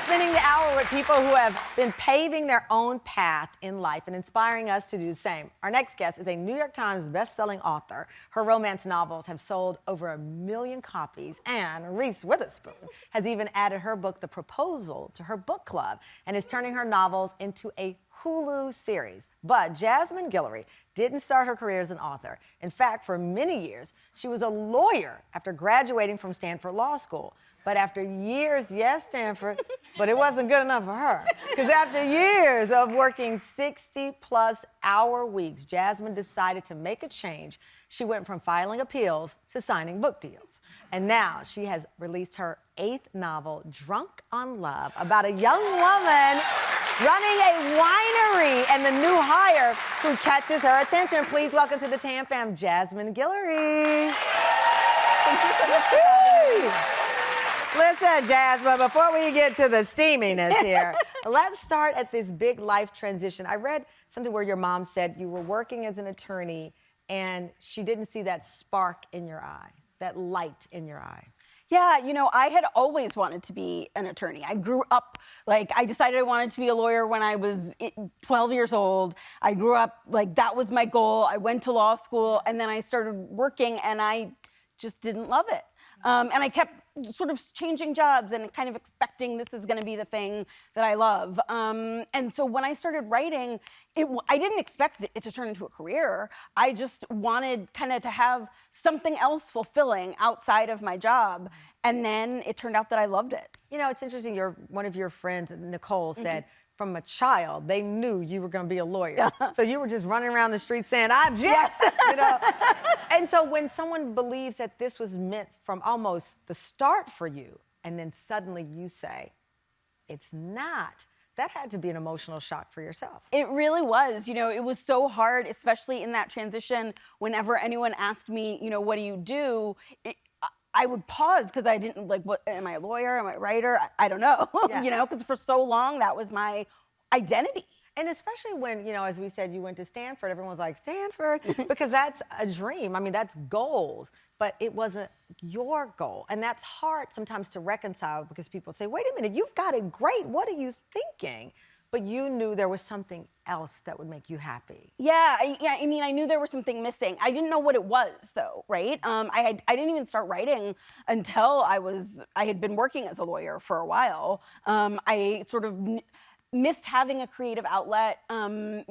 spending the hour with people who have been paving their own path in life and inspiring us to do the same. Our next guest is a New York Times best-selling author. Her romance novels have sold over 1 million copies, and Reese Witherspoon has even added her book, The Proposal, to her book club and is turning her novels into a Hulu series. But Jasmine Guillory didn't start her career as an author. In fact, for many years, she was a lawyer after graduating from Stanford Law School. But after years, yes, Stanford, but it wasn't good enough for her. Because after years of working 60-plus hour weeks, Jasmine decided to make a change. She went from filing appeals to signing book deals. And now she has released her 8th novel, Drunk on Love, about a young woman running a winery and the new hire who catches her attention. Please welcome to the Tam Fam, Jasmine Guillory. Thank you so much for having me. Listen, Jasmine, before we get to the steaminess here, let's start at this big life transition. I read something where your mom said you were working as an attorney and she didn't see that spark in your eye, that light in your eye. Yeah, you know, I had always wanted to be an attorney. I grew up, I decided I wanted to be a lawyer when I was 12 years old. I grew up, that was my goal. I went to law school, and then I started working, and I just didn't love it. And I kept sort of changing jobs and kind of expecting this is going to be the thing that I love. And so when I started writing, I didn't expect it to turn into a career. I just wanted kind of to have something else fulfilling outside of my job. And then it turned out that I loved it. You know, it's interesting. One of your friends, Nicole, said, from a child, they knew you were going to be a lawyer. So you were just running around the street saying, I'm Jess, you know. And so when someone believes that this was meant from almost the start for you, and then suddenly you say, it's not, that had to be an emotional shock for yourself. It really was. You know, it was so hard, especially in that transition. Whenever anyone asked me, you know, what do you do? I would pause because I didn't what, am I a lawyer? Am I a writer? I don't know, you know, because for so long that was my identity. And especially when, you know, as we said, you went to Stanford, everyone was like, Stanford? Because that's a dream. I mean, that's goals, but it wasn't your goal. And that's hard sometimes to reconcile because people say, wait a minute, you've got it great. What are you thinking? But you knew there was something else that would make you happy. Yeah, I mean, I knew there was something missing. I didn't know what it was, though, right? I didn't even start writing until I had been working as a lawyer for a while. I sort of missed having a creative outlet. I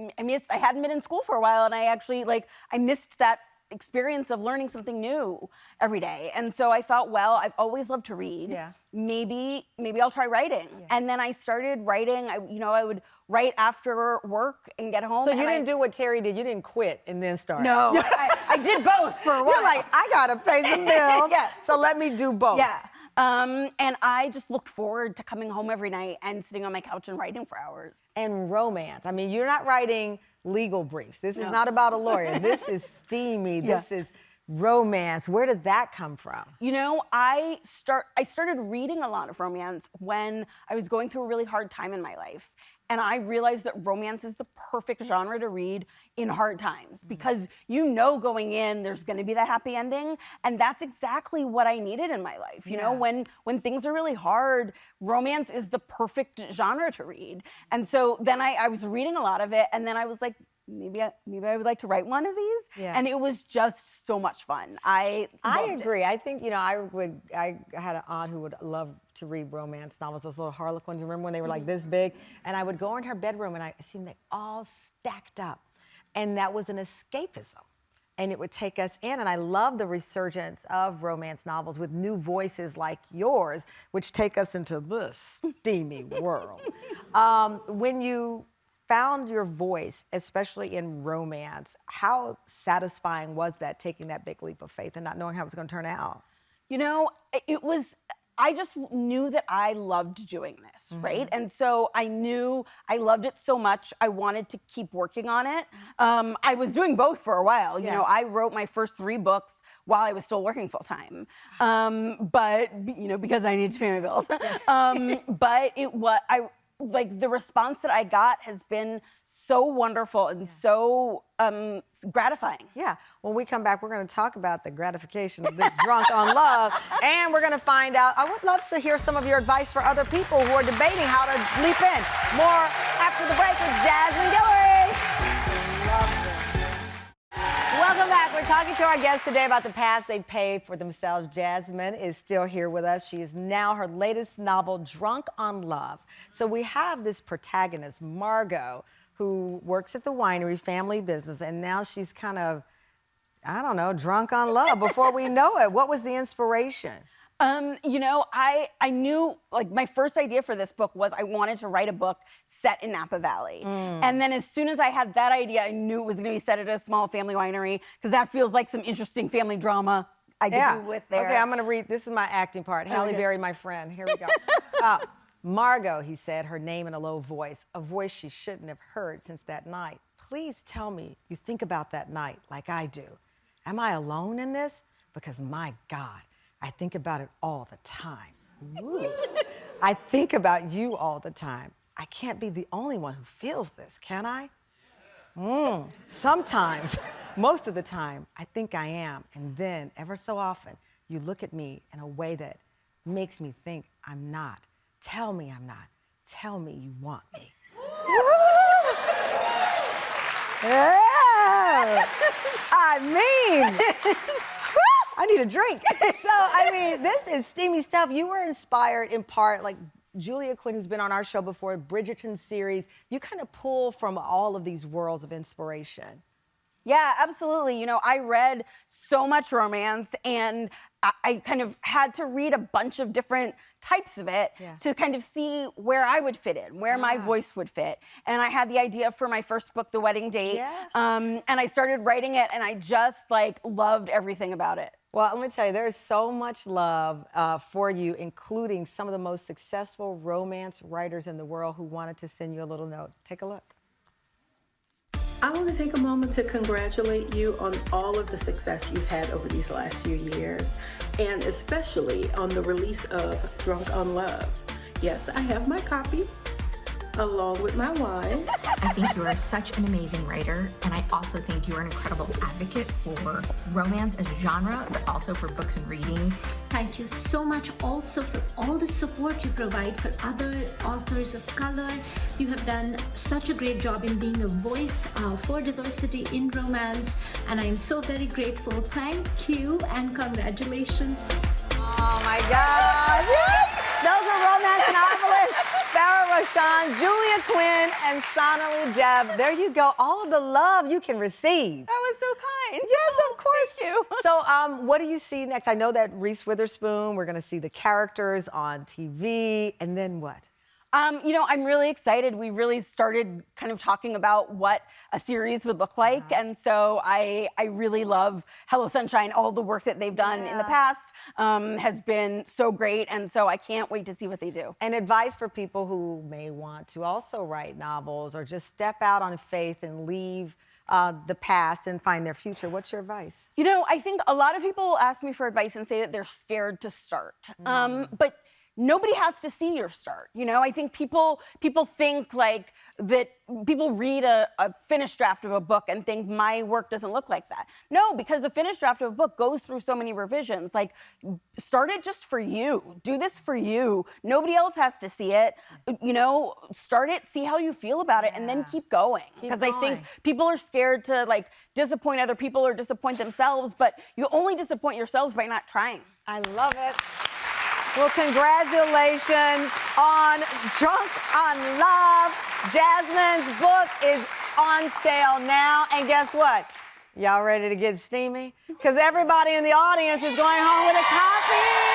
hadn't been in school for a while, and I missed that experience of learning something new every day. And so I thought, well, I've always loved to read. Yeah. Maybe I'll try writing. Yeah. And then I started writing. I would write after work and get home. So you didn't do what Terry did. You didn't quit and then start. No, I did both for a while. You're like, I gotta pay some bills. Yes. So let me do both. Yeah. And I just looked forward to coming home every night and sitting on my couch and writing for hours. And romance. I mean, you're not writing legal briefs. This is not about a lawyer. This is steamy. This is romance. Where did that come from? You know, I started reading a lot of romance when I was going through a really hard time in my life. And I realized that romance is the perfect genre to read in hard times because you know going in there's going to be that happy ending, and that's exactly what I needed in my life. You know, when things are really hard, romance is the perfect genre to read. And so then I was reading a lot of it, and then I was like, maybe I would like to write one of these. Yeah. And it was just so much fun. I agree. I think, you know, I had an aunt who would love to read romance novels, those little Harlequins. You remember when they were like this big? And I would go in her bedroom and I seen them all stacked up. And that was an escapism. And it would take us in. And I love the resurgence of romance novels with new voices like yours, which take us into this steamy world. When you found your voice, especially in romance, how satisfying was that, taking that big leap of faith and not knowing how it was going to turn out? You know, I just knew that I loved doing this, right? And so I knew I loved it so much, I wanted to keep working on it. I was doing both for a while. You know, I wrote my first 3 books while I was still working full time. But, you know, because I needed to pay my bills. But like the response that I got has been so wonderful and so gratifying. Yeah. When we come back, we're going to talk about the gratification of this drunk on love, and we're going to find out. I would love to hear some of your advice for other people who are debating how to leap in. More after the break with Jasmine Guillory. Welcome back. We're talking to our guests today about the paths they paved for themselves. Jasmine is still here with us. She is now her latest novel, Drunk on Love. So we have this protagonist, Margot, who works at the winery, family business, and now she's kind of, I don't know, drunk on love before we know it. What was the inspiration? You know, I knew, like, my first idea for this book was I wanted to write a book set in Napa Valley. And then as soon as I had that idea, I knew it was going to be set at a small family winery, because that feels like some interesting family drama I could do with there. Okay, I'm going to read. This is my acting part. Halle Berry, my friend. Here we go. Margot, he said, her name in a low voice, a voice she shouldn't have heard since that night. Please tell me you think about that night like I do. Am I alone in this? Because my God, I think about it all the time. Ooh. I think about you all the time. I can't be the only one who feels this, can I? Sometimes, most of the time, I think I am. And then, ever so often, you look at me in a way that makes me think I'm not. Tell me I'm not. Tell me you want me. Yeah. I mean, I need a drink. So, I mean, this is steamy stuff. You were inspired in part, like Julia Quinn, who's been on our show before, Bridgerton series. You kind of pull from all of these worlds of inspiration. Yeah, absolutely. You know, I read so much romance, and I kind of had to read a bunch of different types of it to kind of see where I would fit in, where my voice would fit. And I had the idea for my first book, The Wedding Date, and I started writing it, and I just, like, loved everything about it. Well, let me tell you, there is so much love for you, including some of the most successful romance writers in the world who wanted to send you a little note. Take a look. I want to take a moment to congratulate you on all of the success you've had over these last few years, and especially on the release of Drunk on Love. Yes, I have my copy, along with my wine. I think you are such an amazing writer, and I also think you are an incredible advocate for romance as a genre, but also for books and reading. Thank you so much also for all the support you provide for other authors of color. You have done such a great job in being a voice for diversity in romance, and I am so very grateful. Thank you and congratulations. Oh my God. Those are romance novelists, Farrah Rashan, Julia Quinn, and Sonali Deb. There you go. All of the love you can receive. That was so kind. Yes, of course. Thank you. So what do you see next? I know that Reese Witherspoon, we're going to see the characters on TV, and then what? You know, I'm really excited. We really started kind of talking about what a series would look like. And so I really love Hello Sunshine. All the work that they've done in the past has been so great. And so I can't wait to see what they do. And advice for people who may want to also write novels or just step out on faith and leave the past and find their future. What's your advice? You know, I think a lot of people ask me for advice and say that they're scared to start. But nobody has to see your start. You know, I think people think like that. People read a finished draft of a book and think my work doesn't look like that. No, because the finished draft of a book goes through so many revisions. Like, start it just for you. Do this for you. Nobody else has to see it. You know, start it, see how you feel about it, and then keep going. Because I think people are scared to, like, disappoint other people or disappoint themselves, but you only disappoint yourselves by not trying. I love it. Well, congratulations on Drunk on Love. Jasmine's book is on sale now. And guess what? Y'all ready to get steamy? Because everybody in the audience is going home with a copy.